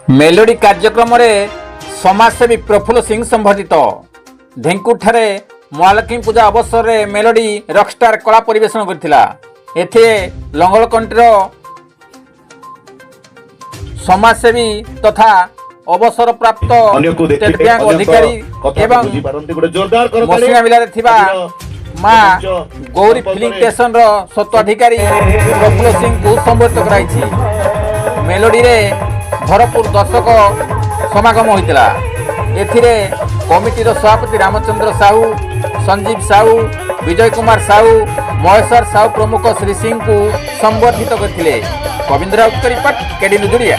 Melody कार्यक्रम रे समाजसेवी प्रफुल्ल सिंह संबर्धित धेंकुठारे महालक्ष्मी पूजा अवसर रे मेलोडी रॉकस्टार कला परिवेशन करथिला। एथे लंगलकंटर समाजसेवी तथा अवसर प्राप्त स्टेट बैंक अधिकारी एवं मसिया मिलारे थिबा माँ गौरी फिलिंग स्टेशन रो स्वत्वाधिकारी प्रफुल्ल सिंह को संबोधित कराइछि। मेलोडी रे भरपूर दर्शक समागम होइतिला। एथिरे कमिटीर सभापति रामचंद्र साहू, संजीव साहू, विजय कुमार साहू, महेश्वर साहू प्रमुख श्री सिंह को संबर्धित करथिले। कविंद्र उत्तरी पट केडी नुजुरिया।